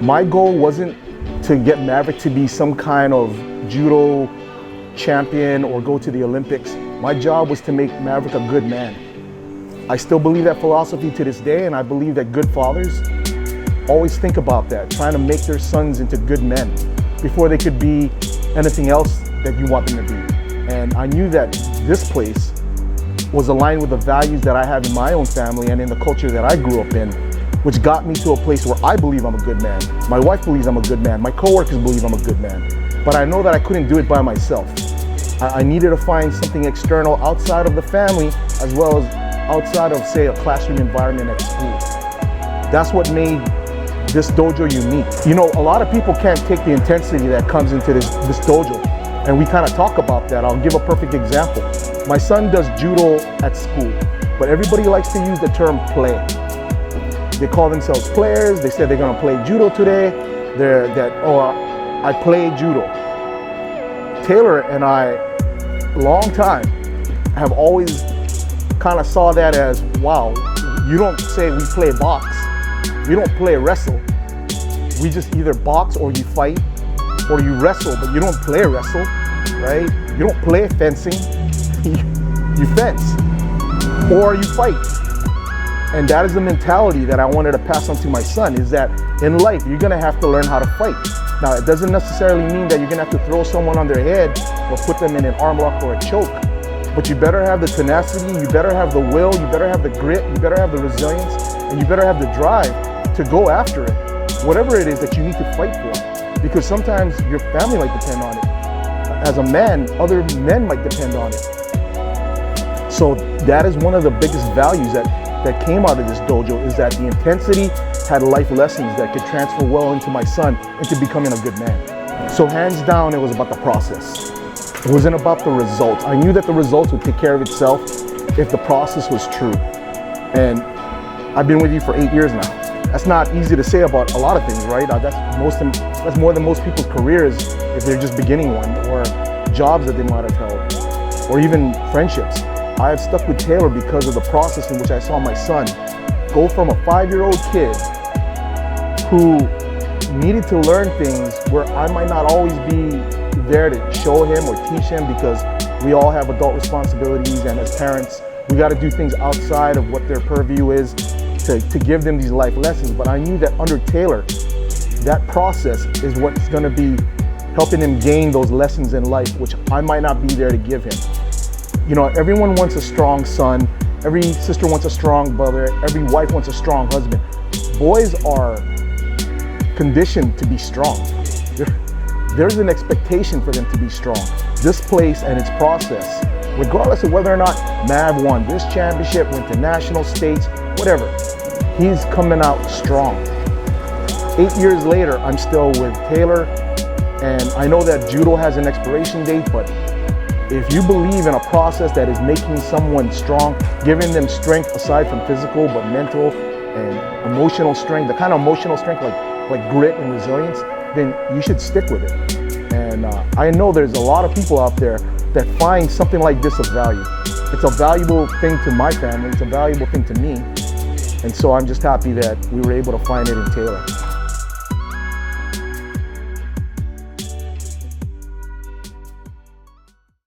My goal wasn't to get Maverick to be some kind of judo champion or go to the Olympics. My job was to make Maverick a good man. I still believe that philosophy to this day, and I believe that good fathers always think about that, trying to make their sons into good men before they could be anything else that you want them to be. And I knew that this place was aligned with the values that I have in my own family and in the culture that I grew up in, which got me to a place where I believe I'm a good man. My wife believes I'm a good man. My coworkers believe I'm a good man. But I know that I couldn't do it by myself. I needed to find something external outside of the family, as well as outside of, say, a classroom environment at school. That's what made this dojo unique. You know, a lot of people can't take the intensity that comes into this dojo, and we kind of talk about that. I'll give a perfect example. My son does judo at school, but everybody likes to use the term play. They call themselves players. They said they're gonna play judo today. I play judo. Taylor and I, long time, have always kind of saw that as, wow, you don't say we play box. We don't play wrestle. We just either box or you fight or you wrestle, but you don't play wrestle, right? You don't play fencing. You fence or you fight. And that is the mentality that I wanted to pass on to my son, is that in life, you're gonna have to learn how to fight. Now, it doesn't necessarily mean that you're gonna have to throw someone on their head or put them in an arm lock or a choke, but you better have the tenacity, you better have the will, you better have the grit, you better have the resilience, and you better have the drive to go after it, whatever it is that you need to fight for, because sometimes your family might depend on it. As a man, other men might depend on it. So that is one of the biggest values that came out of this dojo, is that the intensity had life lessons that could transfer well into my son into becoming a good man. So hands down, it was about the process. It wasn't about the results. I knew that the results would take care of itself if the process was true. And I've been with you for 8 years now. That's not easy to say about a lot of things, right? That's more than most people's careers if they're just beginning one, or jobs that they might have held, or even friendships. I have stuck with Taylor because of the process in which I saw my son go from a 5-year-old kid who needed to learn things where I might not always be there to show him or teach him, because we all have adult responsibilities, and as parents, we got to do things outside of what their purview is to give them these life lessons. But I knew that under Taylor, that process is what's going to be helping him gain those lessons in life, which I might not be there to give him. You know, everyone wants a strong son, every sister wants a strong brother, every wife wants a strong husband. Boys are conditioned to be strong. There's an expectation for them to be strong. This place and its process, regardless of whether or not Mav won this championship, went to national, states, whatever, he's coming out strong. 8 years later, I'm still with Taylor, and I know that judo has an expiration date, but if you believe in a process that is making someone strong, giving them strength aside from physical, but mental and emotional strength, the kind of emotional strength like grit and resilience, then you should stick with it. And I know there's a lot of people out there that find something like this of value. It's a valuable thing to my family, it's a valuable thing to me. And so I'm just happy that we were able to find it in Taylor.